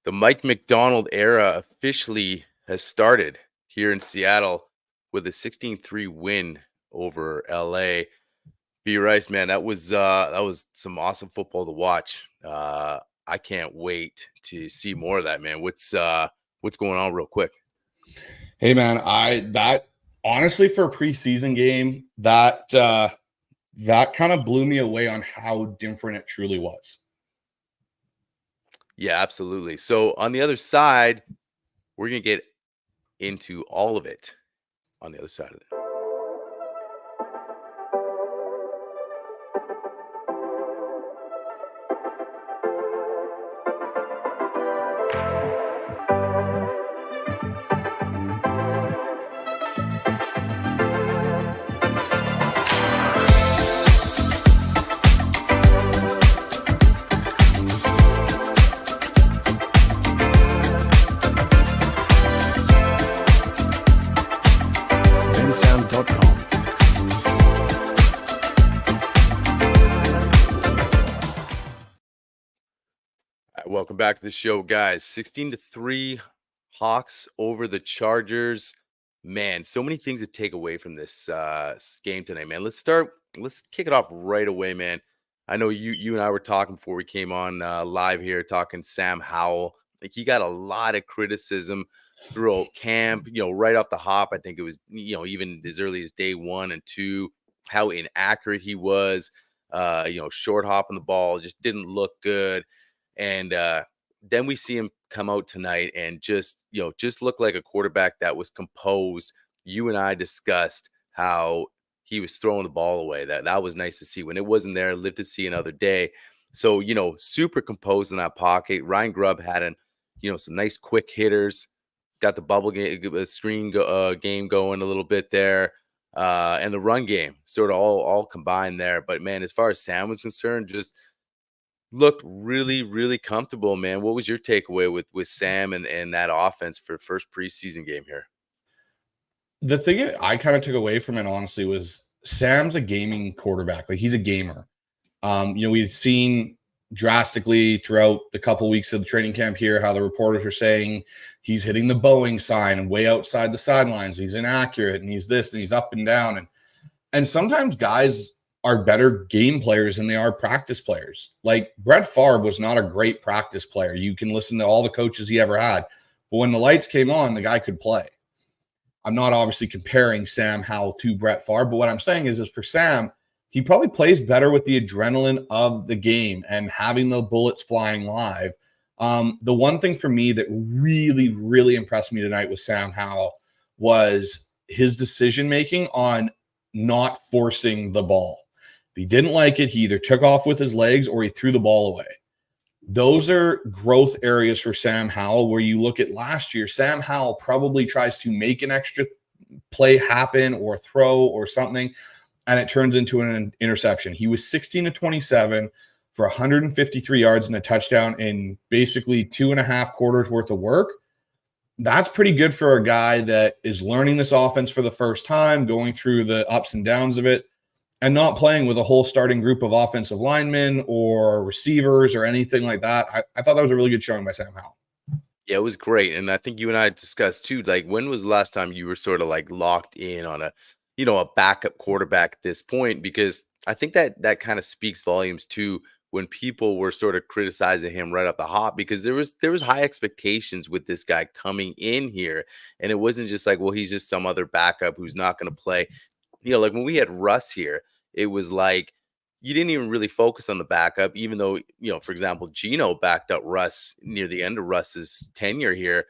The Mike McDonald era officially has started here in Seattle with a 16-3 win over LA. B Rice, man, that was some awesome football to watch. I can't wait to see more of that, man. What's going on real quick? Hey man, I that honestly for a preseason game, that kind of blew me away on how different it truly was. Yeah, absolutely. So on the other side, we're gonna get into all of it on the other side of it. Sound.com. Welcome back to the show, guys. 16-3 Hawks over the Chargers. Man, so many things to take away from this game tonight, man. Let's kick it off right away, man. I know you and I were talking before we came on live here, talking Sam Howell. Like, he got a lot of criticism throughout camp, right off the hop. I think it was, even as early as day 1 and 2, how inaccurate he was. Short hopping the ball, just didn't look good. And then we see him come out tonight and just look like a quarterback that was composed. You and I discussed how he was throwing the ball away. That was nice to see. When it wasn't there, lived to see another day. So, super composed in that pocket. Ryan Grubb had some nice quick hitters, got the bubble game, screen game going a little bit there. And the run game sort of all combined there. But man, as far as Sam was concerned, just looked really, really comfortable, man. What was your takeaway with Sam and that offense for first preseason game here? The thing that I kind of took away from it, honestly, was Sam's a gaming quarterback. Like, he's a gamer. We've seen drastically throughout the couple weeks of the training camp here how the reporters are saying he's hitting the Boeing sign and way outside the sidelines. He's inaccurate and he's this and he's up and down. And sometimes guys are better game players than they are practice players. Like, Brett Favre was not a great practice player. You can listen to all the coaches he ever had. But when the lights came on, the guy could play. I'm not obviously comparing Sam Howell to Brett Favre, but what I'm saying is for Sam, he probably plays better with the adrenaline of the game and having the bullets flying live. The one thing for me that really, really impressed me tonight with Sam Howell was his decision-making on not forcing the ball. If he didn't like it, he either took off with his legs or he threw the ball away. Those are growth areas for Sam Howell, where you look at last year, Sam Howell probably tries to make an extra play happen or throw or something, and it turns into an interception. He was 16-27 for 153 yards and a touchdown in basically 2.5 quarters worth of work. That's pretty good for a guy that is learning this offense for the first time, going through the ups and downs of it, and not playing with a whole starting group of offensive linemen or receivers or anything like that. I thought that was a really good showing by Sam Howell. Yeah, it was great. And I think you and I discussed too, like, when was the last time you were sort of like locked in on a backup quarterback at this point? Because I think that kind of speaks volumes too, when people were sort of criticizing him right off the hop, because there was high expectations with this guy coming in here. And it wasn't just like, well, he's just some other backup who's not going to play. Like when we had Russ here, it was like you didn't even really focus on the backup, even though, for example, Geno backed up Russ near the end of Russ's tenure here.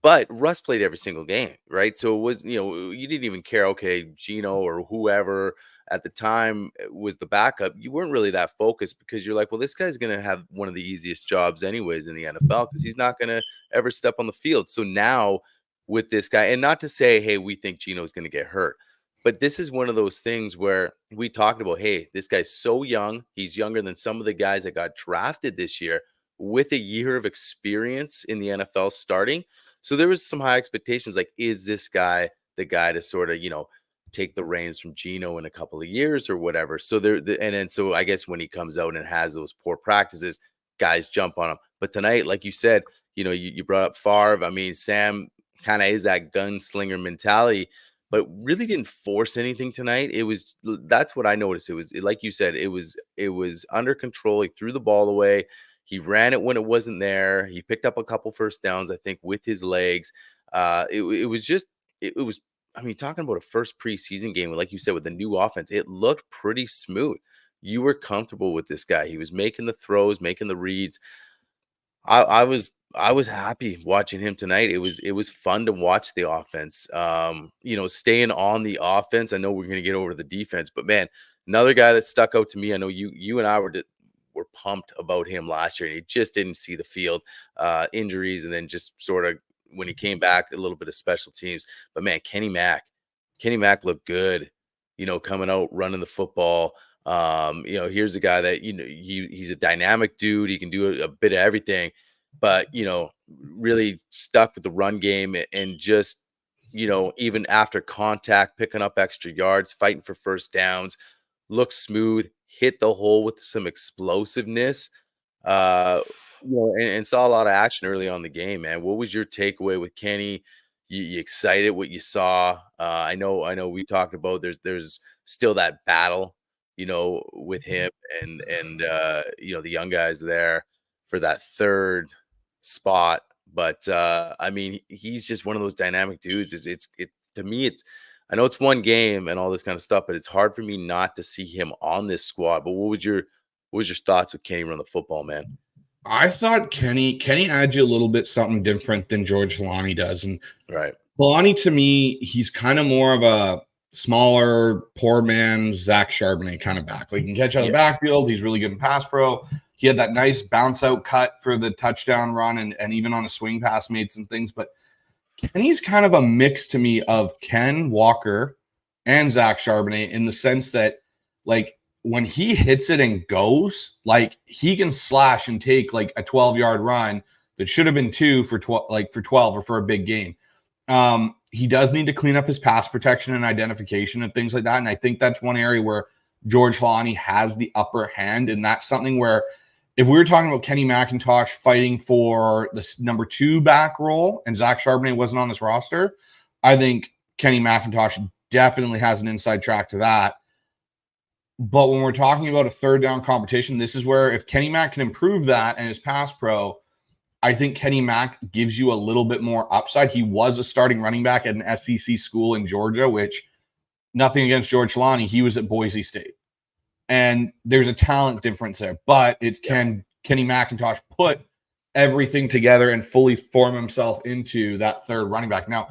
But Russ played every single game, right? So it was, you didn't even care, okay, Geno or whoever at the time was the backup. You weren't really that focused because you're like, well, this guy's going to have one of the easiest jobs anyways in the NFL because he's not going to ever step on the field. So now with this guy, and not to say, hey, we think Geno's going to get hurt, but this is one of those things where we talked about, hey, this guy's so young. He's younger than some of the guys that got drafted this year with a year of experience in the NFL starting. So there was some high expectations. Like, is this guy the guy to sort of, take the reins from Geno in a couple of years or whatever? So so I guess when he comes out and has those poor practices, guys jump on him. But tonight, like you said, You brought up Favre. I mean, Sam kind of is that gunslinger mentality, but really didn't force anything tonight. That's what I noticed. It was like you said, it was under control. He threw the ball away. He ran it when it wasn't there. He picked up a couple first downs, I think, with his legs. It was just it was. I mean, talking about a first preseason game, like you said, with the new offense, it looked pretty smooth. You were comfortable with this guy. He was making the throws, making the reads. I was happy watching him tonight. It was fun to watch the offense. Staying on the offense. I know we're gonna get over to the defense, but man, another guy that stuck out to me. I know you and I were pumped about him last year, and he just didn't see the field, injuries, and then just sort of when he came back, a little bit of special teams. But man, Kenny Mack looked good. Coming out running the football. Here's a guy that he's a dynamic dude. He can do a bit of everything, but really stuck with the run game and just even after contact, picking up extra yards, fighting for first downs, looks smooth, hit the hole with some explosiveness. Uh, and saw a lot of action early on in the game, man. What was your takeaway with Kenny? You excited what you saw? I know we talked about there's still that battle, with him and the young guys there for that third spot. But I mean, he's just one of those dynamic dudes. It to me, I know it's one game and all this kind of stuff, but it's hard for me not to see him on this squad. But what was your thoughts with Kenny running the football, man? I thought Kenny adds you a little bit something different than George Halani does. And Right. Halani, to me, he's kind of more of a smaller, poor man, Zach Charbonnet kind of back. Like, he can catch out of the backfield. He's really good in pass pro. He had that nice bounce out cut for the touchdown run, and even on a swing pass made some things. But Kenny's kind of a mix to me of Ken Walker and Zach Charbonnet in the sense that, like, when he hits it and goes, like, he can slash and take like a 12-yard run that should have been 2 for 12, like for 12 or for a big game. He does need to clean up his pass protection and identification and things like that. And I think that's one area where George Halani has the upper hand. And that's something where, if we were talking about Kenny McIntosh fighting for the number 2 back role and Zach Charbonnet wasn't on this roster, I think Kenny McIntosh definitely has an inside track to that. But when we're talking about a third down competition, this is where if Kenny Mack can improve that and his pass pro, I think Kenny Mack gives you a little bit more upside. He was a starting running back at an SEC school in Georgia, which, nothing against George Halani, he was at Boise State. And there's a talent difference there. But can Kenny McIntosh put everything together and fully form himself into that third running back? Now,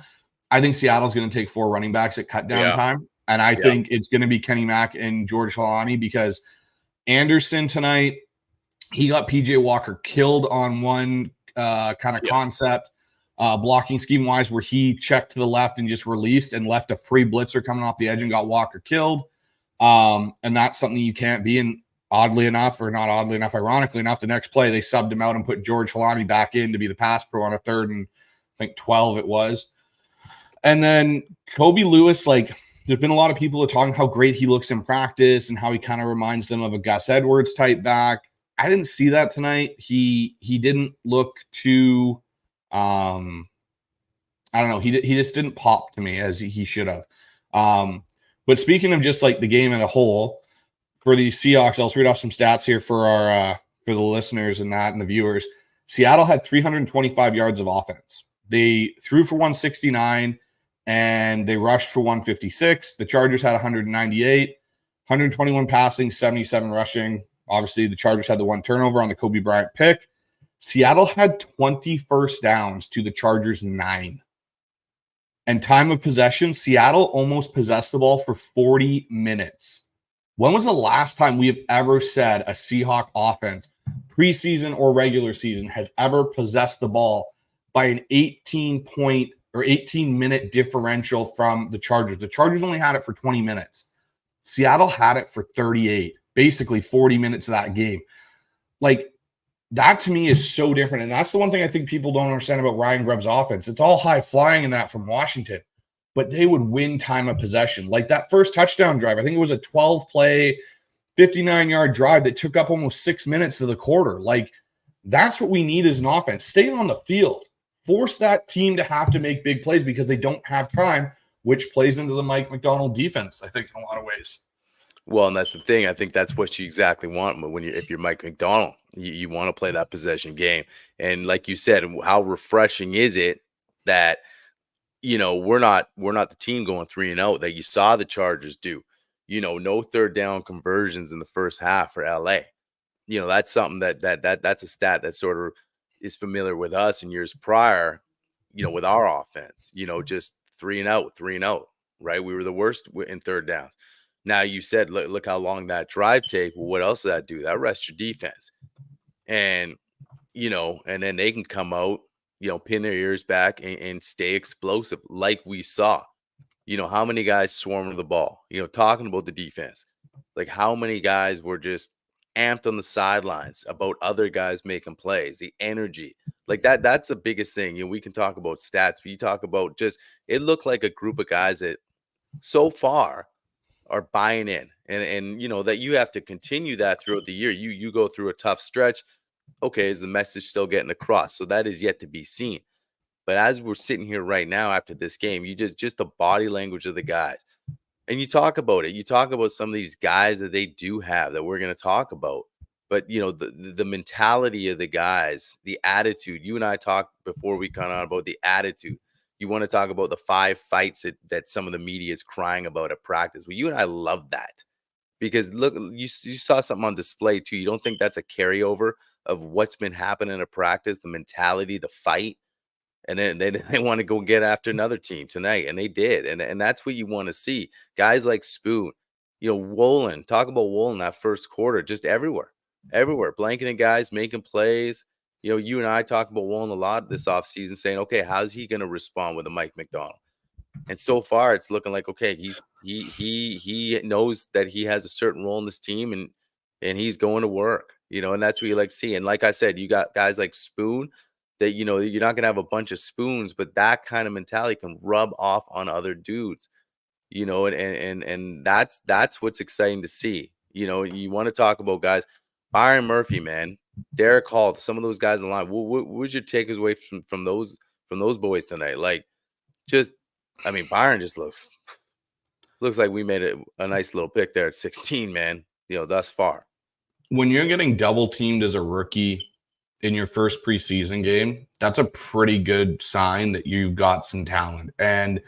I think Seattle's going to take 4 running backs at cut down time. And I think it's going to be Kenny Mack and George Halani, because Anderson tonight, he got PJ Walker killed on one kind of concept, blocking scheme wise, where he checked to the left and just released and left a free blitzer coming off the edge and got Walker killed. And that's something you can't be. And oddly enough, or not oddly enough, ironically enough, the next play they subbed him out and put George Halani back in to be the pass pro on a 3rd and I think 12 it was. And then Kobe Lewis, like, there's been a lot of people that are talking how great he looks in practice and how he kind of reminds them of a Gus Edwards type back. I didn't see that tonight. He didn't look too I don't know. He just didn't pop to me as he should have. But speaking of just like the game as a whole, for the Seahawks, I'll read off some stats here for our for the listeners and the viewers. Seattle had 325 yards of offense. They threw for 169 and they rushed for 156. The Chargers had 198, 121 passing, 77 rushing. Obviously, the Chargers had the 1 turnover on the Kobe Bryant pick. Seattle had 20 first downs to the Chargers 9. And time of possession, Seattle almost possessed the ball for 40 minutes. When was the last time we have ever said a Seahawk offense, preseason or regular season, has ever possessed the ball by an 18-point or 18-minute differential from the Chargers? The Chargers only had it for 20 minutes. Seattle had it for 38, basically 40 minutes of that game. Like, that to me is so different. And that's the one thing I think people don't understand about Ryan Grubb's offense. It's all high flying in that from Washington, but they would win time of possession. Like that first touchdown drive, I think it was a 12-play, 59-yard drive that took up almost 6 minutes of the quarter. Like, That's what we need as an offense. Stay on the field. Force that team to have to make big plays because they don't have time, which plays into the Mike McDonald defense, I think, in a lot of ways. Well, and that's the thing. I think that's what you exactly want when you if you're Mike McDonald. You want to play that possession game. And like you said, how refreshing is it that we're not the team going 3-0 that you saw the Chargers do. No third down conversions in the first half for LA. That's something that's a stat that sort of is familiar with us in years prior, with our offense, just 3-0, 3-0, right? We were the worst in third downs. Now you said, look how long that drive take. Well, what else does that do? That rests your defense. And, and then they can come out, pin their ears back and stay explosive like we saw. How many guys swarming the ball, talking about the defense. Like how many guys were just amped on the sidelines about other guys making plays, the energy. Like that's the biggest thing. We can talk about stats, but you talk about just it looked like a group of guys that so far are buying in. And that you have to continue that throughout the year. You go through a tough stretch. Okay, is the message still getting across? So that is yet to be seen. But as we're sitting here right now after this game, you just the body language of the guys. And you talk about it. You talk about some of these guys that they do have that we're going to talk about. But the mentality of the guys, the attitude. You and I talked before we got on about the attitude. You want to talk about the 5 fights that some of the media is crying about at practice. Well, you and I love that because look, you saw something on display too. You don't think that's a carryover of what's been happening at practice, the mentality, the fight, and then they want to go get after another team tonight, and they did, and that's what you want to see. Guys like Spoon, Wolin. Talk about Wolin that first quarter, just everywhere, blanketing guys, making plays. You and I talk about Wolin a lot this offseason, saying, okay, how's he going to respond with a Mike McDonald? And so far, it's looking like okay, he knows that he has a certain role in this team, and he's going to work. And that's what you like to see. And like I said, you got guys like Spoon that you're not gonna have a bunch of spoons, but that kind of mentality can rub off on other dudes. And that's what's exciting to see. You want to talk about guys, Byron Murphy, man, Derek Hall, some of those guys in line. What would your takeaways away from those boys tonight? Like, just, I mean, Byron just looks like we made a nice little pick there at 16, man. Thus far. When you're getting double teamed as a rookie in your first preseason game, that's a pretty good sign that you've got some talent. And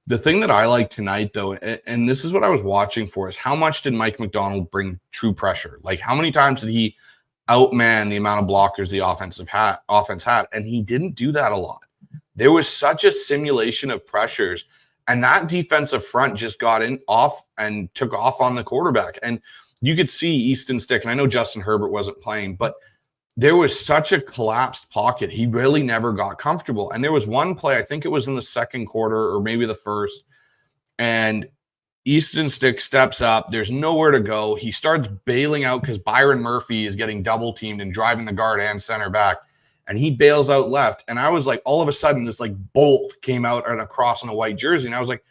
the thing that I like tonight, though, and this is what I was watching for, is how much did Mike McDonald bring true pressure? Like, how many times did he outman the amount of blockers the offense had? And he didn't do that a lot. There was such a simulation of pressures, and that defensive front just got off and took off on the quarterback. And you could see Easton Stick, and I know Justin Herbert wasn't playing, but there was such a collapsed pocket. He really never got comfortable. And there was one play, I think it was in the second quarter or maybe the first, and Easton Stick steps up. There's nowhere to go. He starts bailing out because Byron Murphy is getting double teamed and driving the guard and center back. And he bails out left. And I was like, all of a sudden, this like bolt came out and across in a white jersey. And I was like,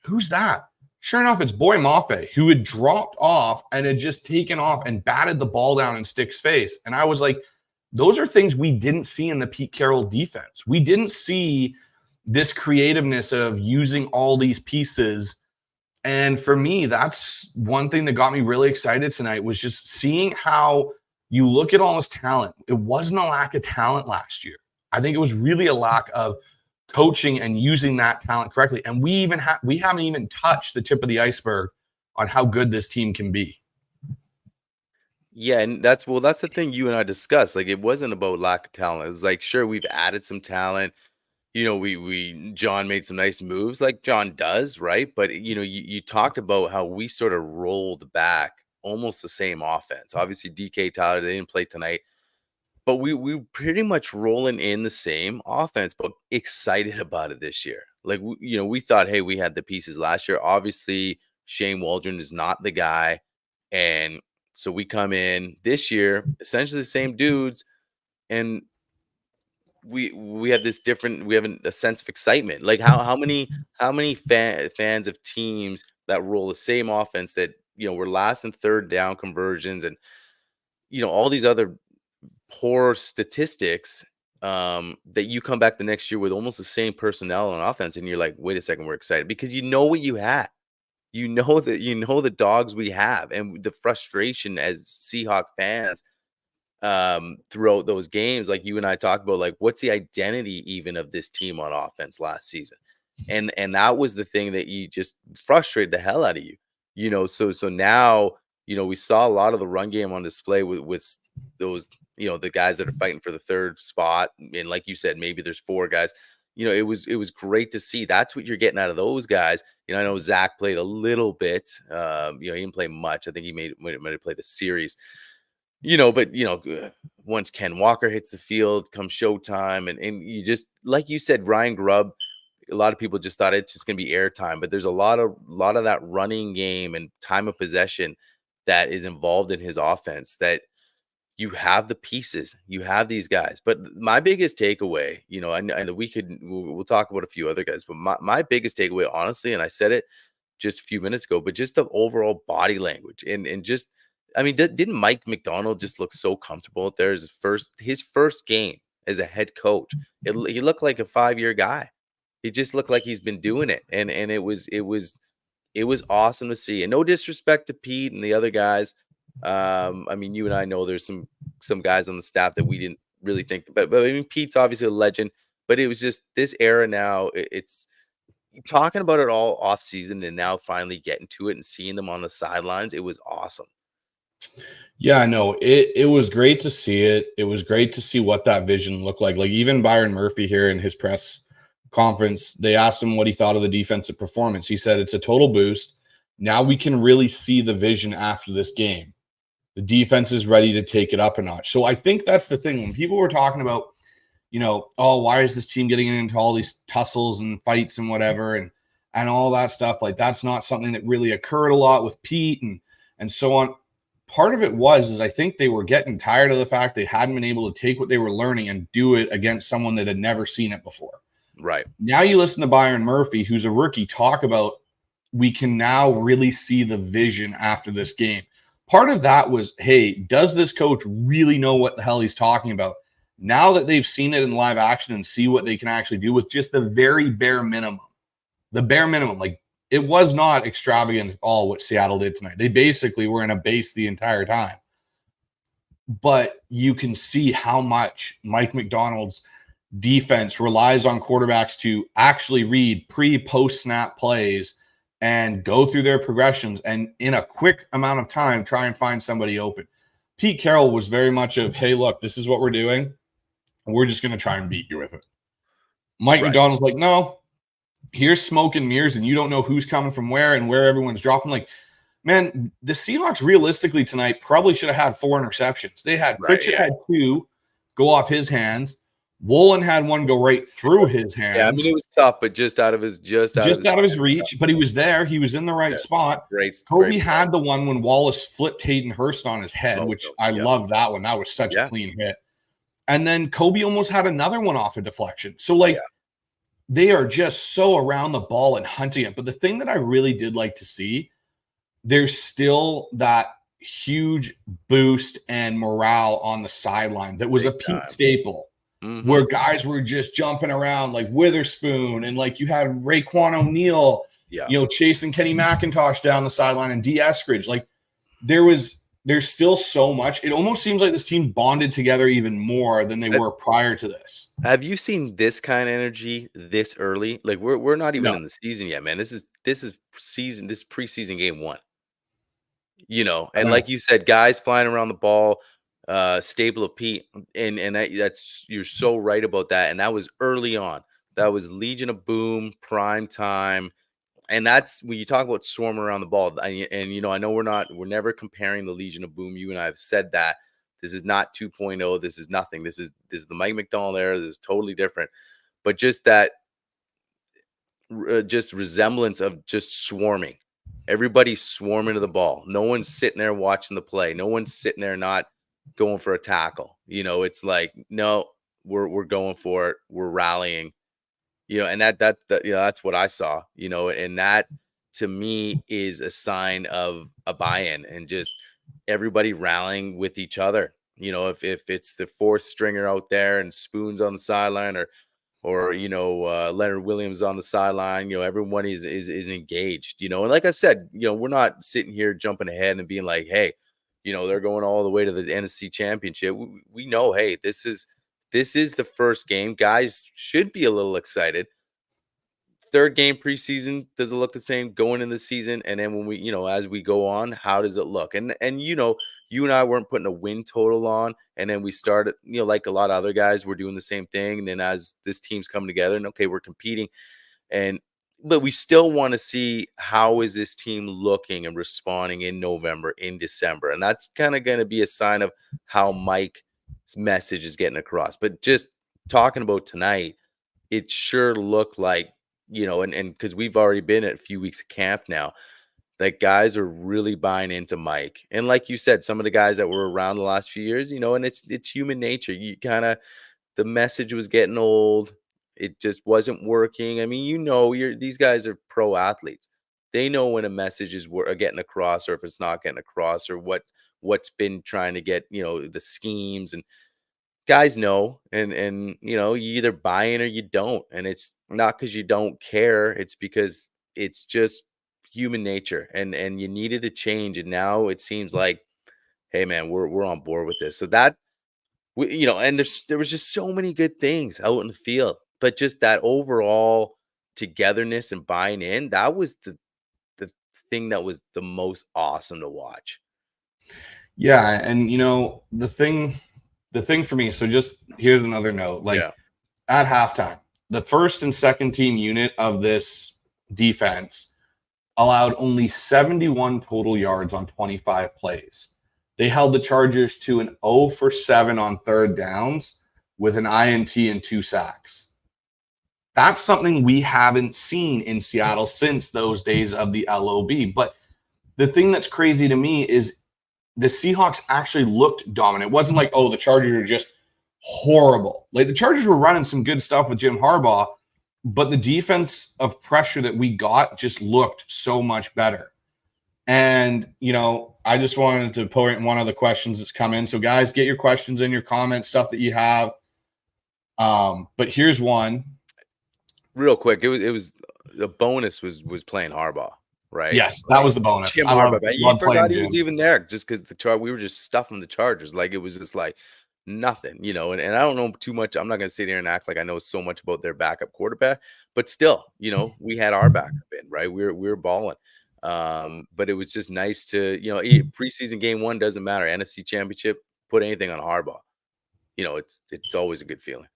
who's that? Sure enough, it's Boy Mafe, who had dropped off and had just taken off and batted the ball down in Stick's face. And I was like, those are things we didn't see in the Pete Carroll defense. We didn't see this creativeness of using all these pieces. And for me, that's one thing that got me really excited tonight, was just seeing how you look at all this talent. It wasn't a lack of talent last year. I think it was really a lack of coaching and using that talent correctly. And we haven't even touched the tip of the iceberg on how good this team can be. Yeah, and that's the thing you and I discussed. Like, it wasn't about lack of talent. It was like, sure, we've added some talent. We John made some nice moves like John does, right? But you talked about how we sort of rolled back almost the same offense. Obviously, DK Tyler, they didn't play tonight. But we pretty much rolling in the same offense, but excited about it this year. Like, we thought, hey, we had the pieces last year. Obviously, Shane Waldron is not the guy. And so we come in this year, essentially the same dudes. And we have this different, we have a sense of excitement. Like how many fans of teams that roll the same offense that, were last and third down conversions and, all these other poor statistics, that you come back the next year with almost the same personnel on offense, and you're like, wait a second, we're excited because you know what you had. You know the dogs we have, and the frustration as Seahawk fans throughout those games, like you and I talked about, like what's the identity even of this team on offense last season? And that was the thing that you just frustrated the hell out of you. So now, we saw a lot of the run game on display with those, the guys that are fighting for the third spot. And like you said, maybe there's four guys. It was great to see. That's what you're getting out of those guys. I know Zach played a little bit. He didn't play might have played a series. But once Ken Walker hits the field, come showtime, and you just, like you said, Ryan Grubb, a lot of people just thought it's just gonna be airtime, but there's a lot of that running game and time of possession that is involved in his offense, that you have the pieces, you have these guys. But my biggest takeaway, and we'll talk about a few other guys, but my biggest takeaway, honestly, and I said it just a few minutes ago, but just the overall body language and just, I mean, didn't Mike McDonald just look so comfortable out there as his first game as a head coach? He looked like a 5-year guy. He just looked like he's been doing it, and it was awesome to see. And no disrespect to Pete and the other guys. I mean, you and I know there's some guys on the staff that we didn't really think, but I mean, Pete's obviously a legend. But it was just this era now. It's talking about it all off season, and now finally getting to it and seeing them on the sidelines. It was awesome. Yeah, no, it was great to see it. It was great to see what that vision looked like. Like even Byron Murphy here in his press conference, they asked him what he thought of the defensive performance. He said it's a total boost. Now we can really see the vision after this game. The defense is ready to take it up a notch. So I think that's the thing. When people were talking about, oh, why is this team getting into all these tussles and fights and whatever and all that stuff, like that's not something that really occurred a lot with Pete and so on. Part of it is I think they were getting tired of the fact they hadn't been able to take what they were learning and do it against someone that had never seen it before. Right. Now you listen to Byron Murphy, who's a rookie, talk about we can now really see the vision after this game. Part of that was, hey, does this coach really know what the hell he's talking about? Now that they've seen it in live action and see what they can actually do with just the very bare minimum. The bare minimum, like it was not extravagant at all what Seattle did tonight. They basically were in a base the entire time. But you can see how much Mike McDonald's defense relies on quarterbacks to actually read pre-post snap plays and go through their progressions and in a quick amount of time try and find somebody open. Pete Carroll was very much of, hey, look, this is what we're doing. We're just going to try and beat you with it. Mike McDonald's like, no, here's smoke and mirrors, and you don't know who's coming from where and where everyone's dropping. Like, man, the Seahawks realistically tonight probably should have had 4 interceptions. They had Pritchett had 2 go off his hands. Woolen had 1 go right through his hands. Yeah, I mean it was tough, but just out of his reach. But he was there. He was in the right spot. Kobe had the one when Wallace flipped Hayden Hurst on his head, which I love that one. That was such a clean hit. And then Kobe almost had another one off a deflection. So like. They are just so around the ball and hunting it. But the thing that I really did like to see, there's still that huge boost and morale on the sideline that was a Pete staple, where guys were just jumping around like Witherspoon, and like you had Raekwon O'Neal, chasing Kenny McIntosh down the sideline, and D. Eskridge. Like there's still so much. It almost seems like this team bonded together even more than they were prior to this. Have you seen this kind of energy this early? Like we're not even in the season yet, man. This is preseason game 1. And like you said, guys flying around the ball, staple of Pete, and that's, you're so right about that. And that was early on. That was Legion of Boom, prime time. And that's when you talk about swarming around the ball. And I know we're never comparing the Legion of Boom. You and I have said that. This is not 2.0. This is nothing. This is the Mike McDonald era. This is totally different. But just that just resemblance of just swarming. Everybody's swarming to the ball. No one's sitting there watching the play. No one's sitting there not going for a tackle. It's like, no, we're going for it. We're rallying. And that's what I saw, and that to me is a sign of a buy-in and just everybody rallying with each other. if it's the fourth stringer out there and Spoon's on the sideline, or Leonard Williams on the sideline, everyone is engaged, and like I said, we're not sitting here jumping ahead and being like, hey, they're going all the way to the NFC Championship. We know, hey, this is the first game. Guys should be a little excited. Third game preseason, does it look the same going in the season? And then when we, as we go on, how does it look? And you and I weren't putting a win total on, and then we started, like a lot of other guys, we're doing the same thing. And then as this team's coming together, and okay, we're competing, but we still want to see how is this team looking and responding in November, in December, and that's kind of going to be a sign of how Mike's message is getting across. But just talking about tonight, it sure looked like, and because we've already been at a few weeks of camp now, that guys are really buying into Mike. And like you said, some of the guys that were around the last few years, and it's human nature. You kind of, the message was getting old. It just wasn't working. I mean, these guys are pro athletes. They know when a message is getting across, or if it's not getting across, or what's been trying to get, the schemes, and guys know, and you either buy in or you don't. And it's not because you don't care, it's because it's just human nature, and you needed a change. And now it seems like, hey man, we're on board with this. So that and there was just so many good things out in the field, but just that overall togetherness and buying in, that was the thing that was the most awesome to watch. Yeah, and the thing for me, so just here's another note. Like, Yeah. at halftime, the first and second team unit of this defense allowed only 71 total yards on 25 plays. They held the Chargers to an 0 for 7 on third downs with an INT and 2 sacks. That's something we haven't seen in Seattle since those days of the LOB. But the thing that's crazy to me is the Seahawks actually looked dominant. It wasn't like, oh, the Chargers are just horrible. Like, the Chargers were running some good stuff with Jim Harbaugh, but the defense of pressure that we got just looked so much better. And, I just wanted to point one of the questions that's come in. So, guys, get your questions in, your comments, stuff that you have. But here's one. Real quick, it was the bonus was playing Harbaugh, right? Yes, that was the bonus. Jim Harbaugh. You forgot he was even there just because we were just stuffing the Chargers. Like, it was just like nothing, and I don't know too much. I'm not going to sit here and act like I know so much about their backup quarterback, but still, we had our backup in, right? We were balling. But it was just nice to, preseason game 1 doesn't matter. NFC Championship, put anything on Harbaugh. It's always a good feeling.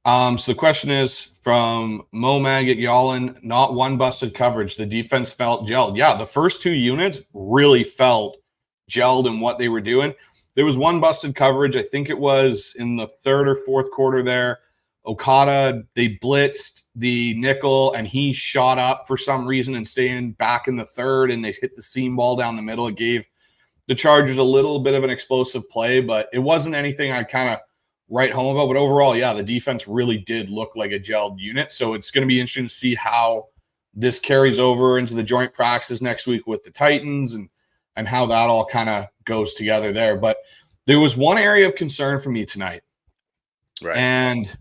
So the question is from Momag at Yallen, not one busted coverage. The defense felt gelled. Yeah, the first 2 units really felt gelled in what they were doing. There was one busted coverage. I think it was in the third or fourth quarter there. Okada, they blitzed the nickel, and he shot up for some reason and staying back in the third, and they hit the seam ball down the middle. It gave the Chargers a little bit of an explosive play, but it wasn't anything I kind of write home about. But overall, yeah, the defense really did look like a gelled unit. So it's going to be interesting to see how this carries over into the joint practices next week with the Titans, and how that all kind of goes together there. But there was one area of concern for me tonight. Right. And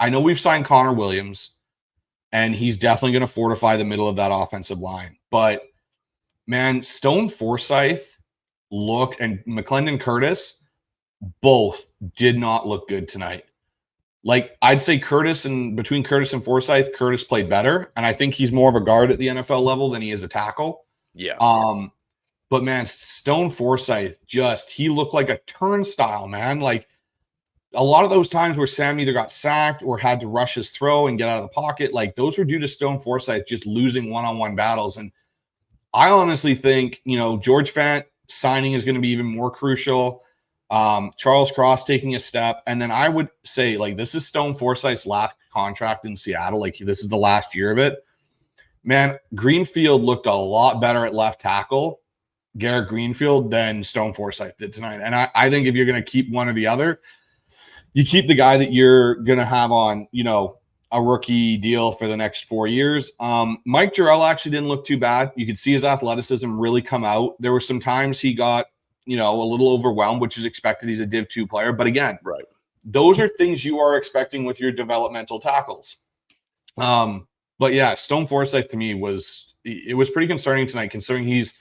I know we've signed Connor Williams, and he's definitely going to fortify the middle of that offensive line. But, man, Stone Forsythe and McClendon Curtis both did not look good tonight. Like, I'd say between Curtis and Forsythe, Curtis played better, and I think he's more of a guard at the NFL level than he is a tackle. Yeah. But, man, Stone Forsythe he looked like a turnstile, man. Like, a lot of those times where Sam either got sacked or had to rush his throw and get out of the pocket, like, those were due to Stone Forsythe just losing one-on-one battles. And I honestly think, George Fant signing is going to be even more crucial. Charles Cross taking a step. And then I would say, like, this is Stone Forsythe's last contract in Seattle. Like, this is the last year of it. Man, Greenfield looked a lot better at left tackle, Garrett Greenfield, than Stone Forsythe did tonight. And I think if you're going to keep one or the other, you keep the guy that you're going to have on, a rookie deal for the next 4 years. Mike Jarrell actually didn't look too bad. You could see his athleticism really come out. There were some times he got, a little overwhelmed, which is expected. He's a Div 2 player. But again, Right. those are things you are expecting with your developmental tackles. But yeah, Stone Forsythe to me it was pretty concerning tonight, considering he's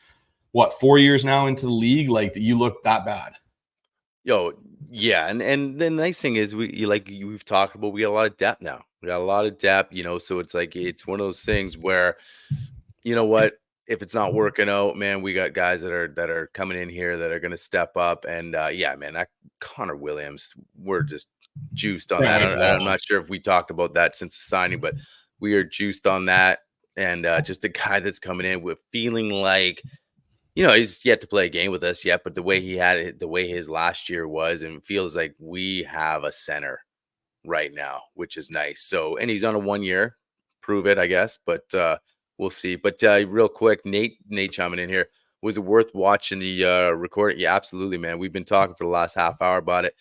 4 years now into the league. Like, you look that bad. Yo, yeah, and the nice thing is we've talked about, we got a lot of depth now. We got a lot of depth, so it's like it's one of those things where, you know what, if it's not working out, man, we got guys that are coming in here that are going to step up. And yeah, man, that Connor Williams, we're just juiced on that. I'm not sure if we talked about that since the signing, but we are juiced on that. And just a guy that's coming in with feeling like, he's yet to play a game with us yet, but the way he had it, the way his last year was, and it feels like we have a center right now, which is nice. So, and he's on a 1 year, prove it, I guess, but we'll see. But real quick, Nate chiming in here. Was it worth watching the recording? Yeah, absolutely, man. We've been talking for the last half hour about it.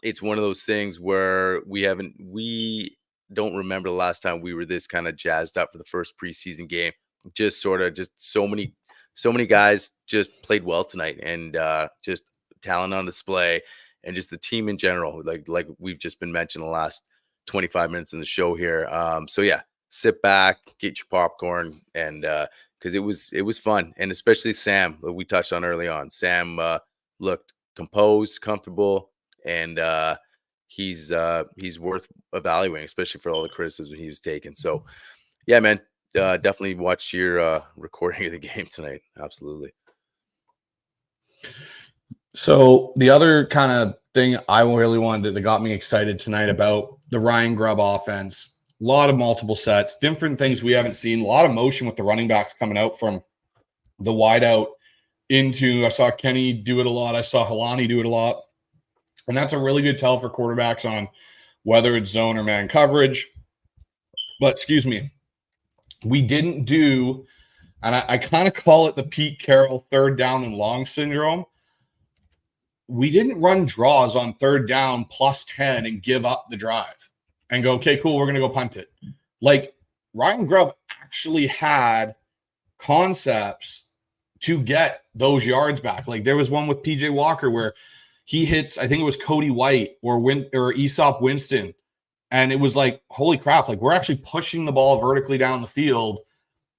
It's one of those things where we don't remember the last time we were this kind of jazzed up for the first preseason game. Just so many guys just played well tonight, and just talent on display, and just the team in general, like we've just been mentioning the last 25 minutes in the show here. So yeah, sit back, get your popcorn, and because it was fun, and especially Sam, that we touched on early on. Sam looked composed, comfortable, and he's worth evaluating, especially for all the criticism he was taking. So yeah, man. Definitely watch your recording of the game tonight. Absolutely. So the other kind of thing I really wanted that got me excited tonight about the Ryan Grubb offense, a lot of multiple sets, different things we haven't seen, a lot of motion with the running backs coming out from the wide out into, I saw Kenny do it a lot. I saw Helani do it a lot. And that's a really good tell for quarterbacks on whether it's zone or man coverage. But excuse me, we didn't do, and I kind of call it the Pete Carroll third down and long syndrome. We didn't run draws on third down +10 and give up the drive and go, okay, cool, we're going to go punt it. Like, Ryan Grubb actually had concepts to get those yards back. Like, there was one with PJ Walker where he hits, I think it was Cody White or Aesop Winston. And it was like, holy crap, like, we're actually pushing the ball vertically down the field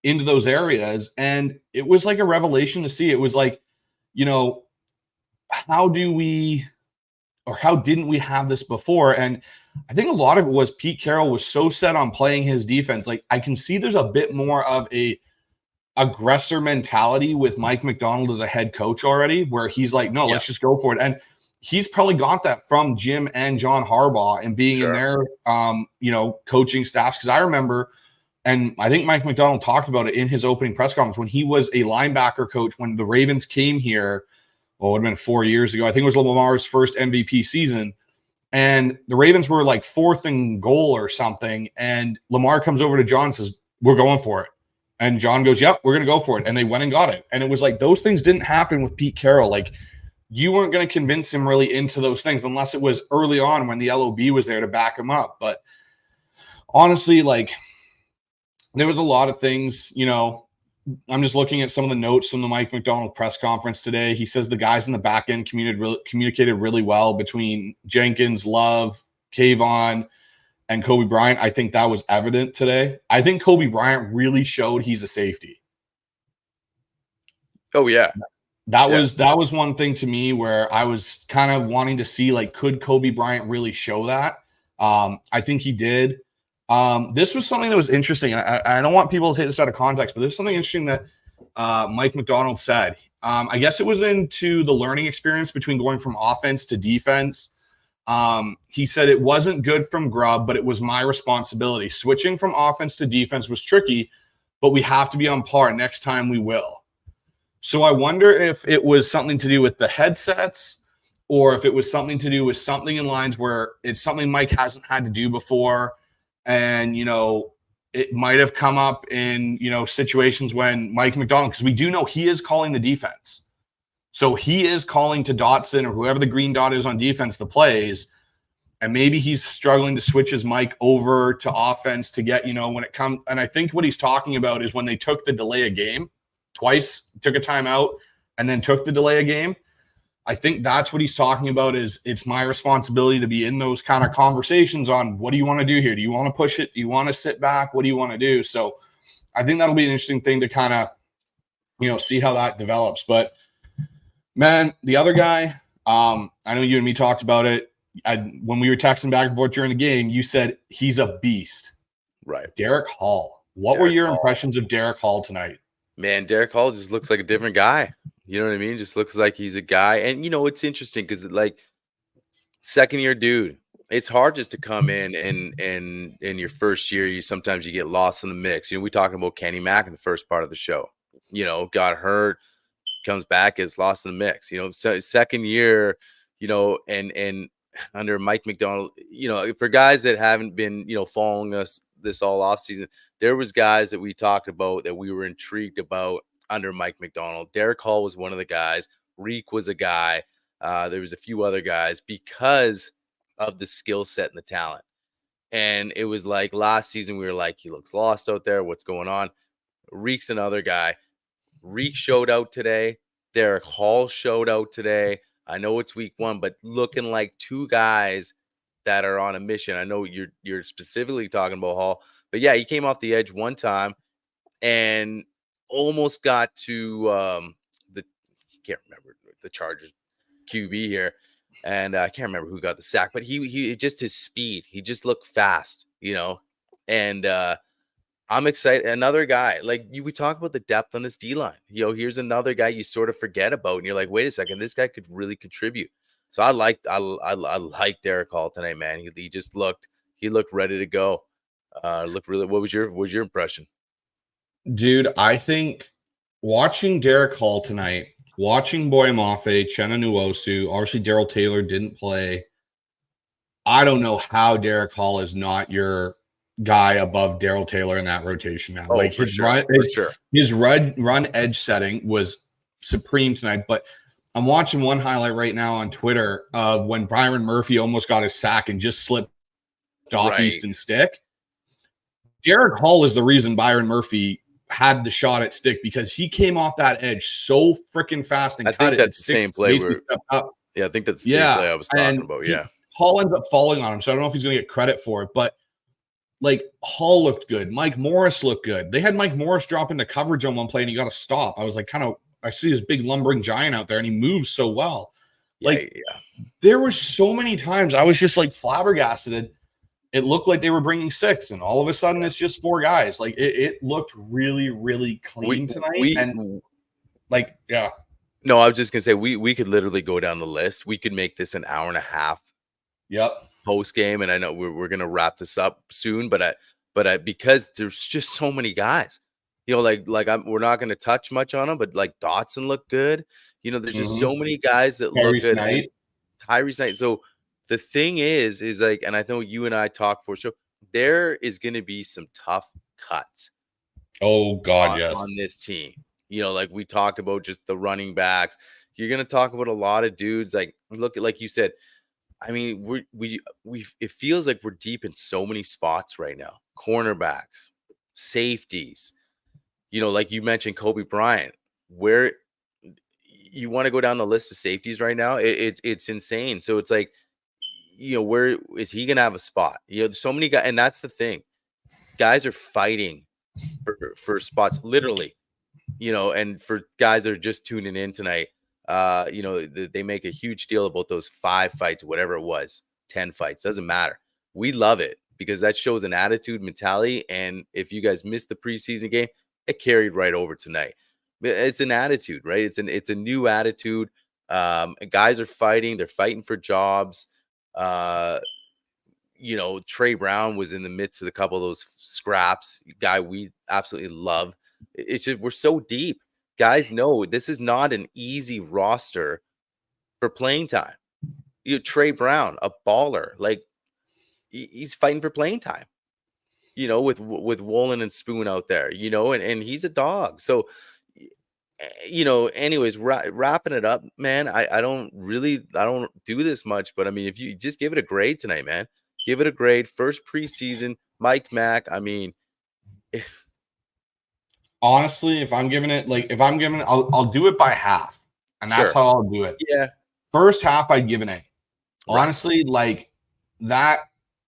into those areas. And it was like a revelation to see. It was like, how didn't we have this before? And I think a lot of it was Pete Carroll was so set on playing his defense. Like, I can see there's a bit more of a aggressor mentality with Mike McDonald as a head coach already, where he's like, no, let's just go for it. And he's probably got that from Jim and John Harbaugh and being in their, coaching staffs. Because I remember, and I think Mike McDonald talked about it in his opening press conference, when he was a linebacker coach, when the Ravens came here, it would have been 4 years ago. I think it was Lamar's first MVP season. And the Ravens were like 4th and goal or something. And Lamar comes over to John and says, we're going for it. And John goes, yep, we're going to go for it. And they went and got it. And it was like, those things didn't happen with Pete Carroll. Like, you weren't going to convince him really into those things unless it was early on when the LOB was there to back him up. But honestly, like, there was a lot of things, I'm just looking at some of the notes from the Mike McDonald press conference today. He says the guys in the back end communicated really well between Jenkins, Love, Kayvon, and Kobe Bryant. I think that was evident today. I think Kobe Bryant really showed he's a safety. Oh, yeah. That was one thing to me where I was kind of wanting to see, like, could Kobe Bryant really show that? I think he did. This was something that was interesting. I don't want people to take this out of context, but there's something interesting that Mike McDonald said. I guess it was into the learning experience between going from offense to defense. He said it wasn't good from Grubb, but it was my responsibility. Switching from offense to defense was tricky, but we have to be on par. Next time we will. So I wonder if it was something to do with the headsets, or if it was something to do with something in lines where it's something Mike hasn't had to do before. And, it might have come up in, situations when Mike McDonald, because we do know he is calling the defense. So he is calling to Dotson or whoever the green dot is on defense the plays. And maybe he's struggling to switch his mic over to offense to get, when it comes. And I think what he's talking about is when they took the delay a game twice, took a timeout, and then took the delay a game. I think that's what he's talking about is it's my responsibility to be in those kind of conversations on what do you want to do here? Do you want to push it? Do you want to sit back? What do you want to do? So I think that'll be an interesting thing to kind of, see how that develops. But, man, the other guy, I know you and me talked about it. When we were texting back and forth during the game, you said he's a beast. Right. Derek Hall. What were your impressions of Derek Hall tonight? Man, Derek Hall just looks like a different guy. You know what I mean? Just looks like he's a guy. And, it's interesting because, second-year dude, it's hard just to come in and in your first year, sometimes you get lost in the mix. We talking about Kenny Mack in the first part of the show. Got hurt, comes back, is lost in the mix. So second year, and under Mike McDonald, for guys that haven't been, following us this all off season, there was guys that we talked about that we were intrigued about under Mike McDonald. Derek Hall was one of the guys. Reek was a guy. There was a few other guys because of the skill set and the talent. And it was like last season, we were like, he looks lost out there. What's going on? Reek's another guy. Reek showed out today. Derek Hall showed out today. I know it's week 1, but looking like two guys that are on a mission. I know you're specifically talking about Hall, but yeah, he came off the edge one time and almost got to the can't remember the Chargers QB here, and I can't remember who got the sack, but he just his speed. He just looked fast, and I'm excited. Another guy, we talk about the depth on this D-line. Here's another guy you sort of forget about, and you're like, wait a second, this guy could really contribute. So I like Derek Hall tonight, man. He just looked ready to go. Looked really. What was your impression? Dude, I think watching Derek Hall tonight, watching Boy Mafe, Chenna Nwosu, obviously Darrell Taylor didn't play. I don't know how Derek Hall is not your guy above Darrell Taylor in that rotation now. Oh, his run edge setting was supreme tonight. But I'm watching one highlight right now on Twitter of when Byron Murphy almost got his sack and just slipped off Easton Stick. Derek Hall is the reason Byron Murphy had the shot at Stick because he came off that edge so freaking fast and I think that's the same play. Yeah, I think that's the same play I was talking about. Yeah. Hall ends up falling on him, so I don't know if he's going to get credit for it, but Hall looked good. Mike Morris looked good. They had Mike Morris drop into coverage on one play, and he got a stop. I was like, I see this big lumbering giant out there, and he moves so well. There were so many times I was just flabbergasted. It looked like they were bringing 6, and all of a sudden it's just 4 guys. It looked really, really clean tonight. No, I was just gonna say we could literally go down the list. We could make this an hour and a half. Yep. Post game, and I know we're gonna wrap this up soon, but because there's just so many guys, we're not gonna touch much on them, but Dotson looked good. There's just so many guys that look good. Tyrese Knight. So the thing is and I know you and I talked for sure, there is gonna be some tough cuts. Oh God, yes. On this team. We talked about just the running backs. You're gonna talk about a lot of dudes. Look at, like you said. I mean, it feels like we're deep in so many spots right now. Cornerbacks, safeties, like you mentioned, Kobe Bryant. Where you want to go down the list of safeties right now, it's insane. So it's where is he gonna have a spot? There's so many guys, and that's the thing. Guys are fighting for spots, literally. And for guys that are just tuning in tonight. They make a huge deal about those 5 fights, whatever it was, 10 fights, doesn't matter. We love it because that shows an attitude, mentality. And if you guys missed the preseason game, it carried right over tonight. It's an attitude, right? It's a new attitude. Guys are fighting. They're fighting for jobs. Trey Brown was in the midst of a couple of those scraps. Guy we absolutely love. It's just, we're so deep. Guys know this is not an easy roster for playing time. Trey Brown, a baller, he's fighting for playing time. With Wolin and Spoon out there, and he's a dog. So, anyways, wrapping it up, man. I don't do this much, but I mean, if you just give it a grade tonight, man, give it a grade. First preseason, Mike Mack. I mean, Honestly, if I'm giving it, I'll do it by half, and that's sure, how I'll do it. yeah, First half, I'd give an A. right, Honestly, like that,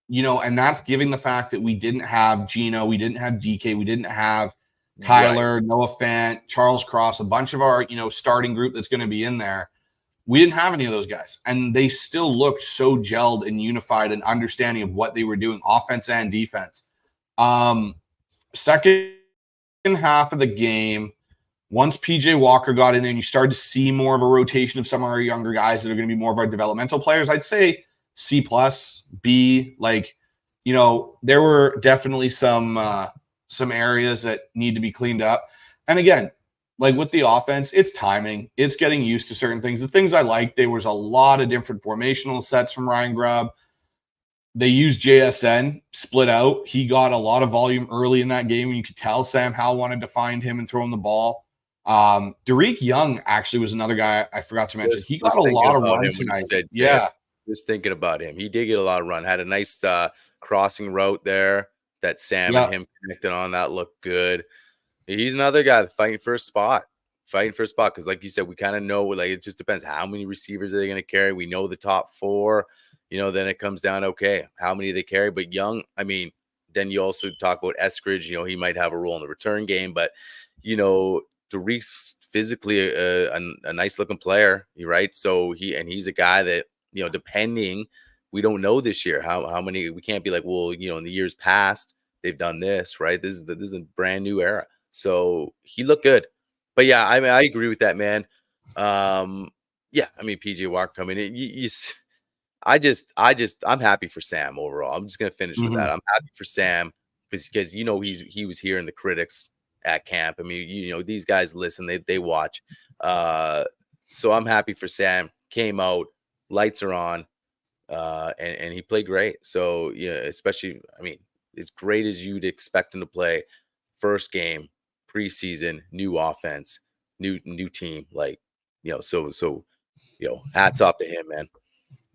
and that's giving the fact that we didn't have Gino, we didn't have DK, we didn't have right, Tyler, Noah Fant, Charles Cross, a bunch of our, starting group that's going to be in there. We didn't have any of those guys, and they still looked so gelled and unified and understanding of what they were doing, offense and defense. Second half of the game, once PJ Walker got in there and you started to see more of a rotation of some of our younger guys that are going to be more of our developmental players, I'd say C plus, B. There were definitely some areas that need to be cleaned up. And again, like with the offense, it's timing. It's getting used to certain things. The things I liked, there was a lot of different formational sets from Ryan Grubb. They used JSN, split out. He got a lot of volume early in that game. And you could tell Sam Howell wanted to find him and throw him the ball. Derek Young actually was another guy I forgot to mention. He got a lot of run tonight. Yeah. Just thinking about him. He did get a lot of run. Had a nice crossing route there that Sam and him connected on. That looked good. He's another guy fighting for a spot. Because like you said, we kind of know, like, it just depends how many receivers are they going to carry. We know the top four. Then it comes down, okay, how many they carry. But Young, I mean, then you also talk about Eskridge. He might have a role in the return game. But, Derek's physically a nice looking player, right? So he's a guy that, depending, we don't know this year how many. We can't be like, well, in the years past they've done this, right? This is a brand new era. So he looked good. But yeah, I mean, I agree with that, man. Yeah, I mean, PJ Walker coming in, I'm happy for Sam overall. I'm just gonna finish with that. I'm happy for Sam because he was hearing the critics at camp. I mean, these guys listen, they watch. So I'm happy for Sam. Came out, lights are on, and he played great. So yeah, especially, I mean, as great as you'd expect him to play, first game, preseason, new offense, new team, so hats off to him, man.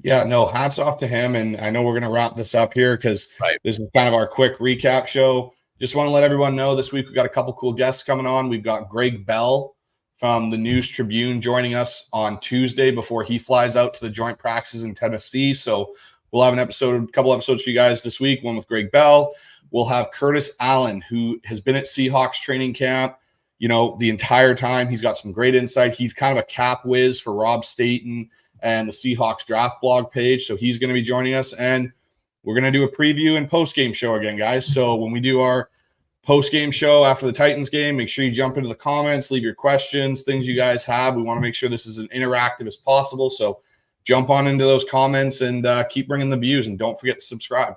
Yeah, no, hats off to him. And I know we're going to wrap this up here because Right. this is kind of our quick recap show. Just want to let everyone know this week we've got a couple cool guests coming on. We've got Greg Bell from the News Tribune joining us on Tuesday before he flies out to the joint practices in Tennessee. So we'll have a couple episodes for you guys this week, one with Greg Bell. We'll have Curtis Allen, who has been at Seahawks training camp, the entire time. He's got some great insight. He's kind of a cap whiz for Rob Staten and the Seahawks draft blog page. So he's going to be joining us, and we're going to do a preview and post-game show again, guys. So when we do our post-game show after the Titans game, make sure you jump into the comments, leave your questions, things you guys have. We want to make sure this is as interactive as possible. So jump on into those comments and keep bringing the views, and don't forget to subscribe.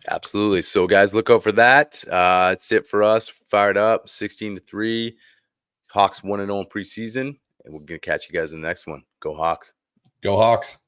Absolutely. So guys, look out for that. That's it for us. Fired up 16-3. Hawks 1-0 in preseason. And we're going to catch you guys in the next one. Go Hawks. Go Hawks.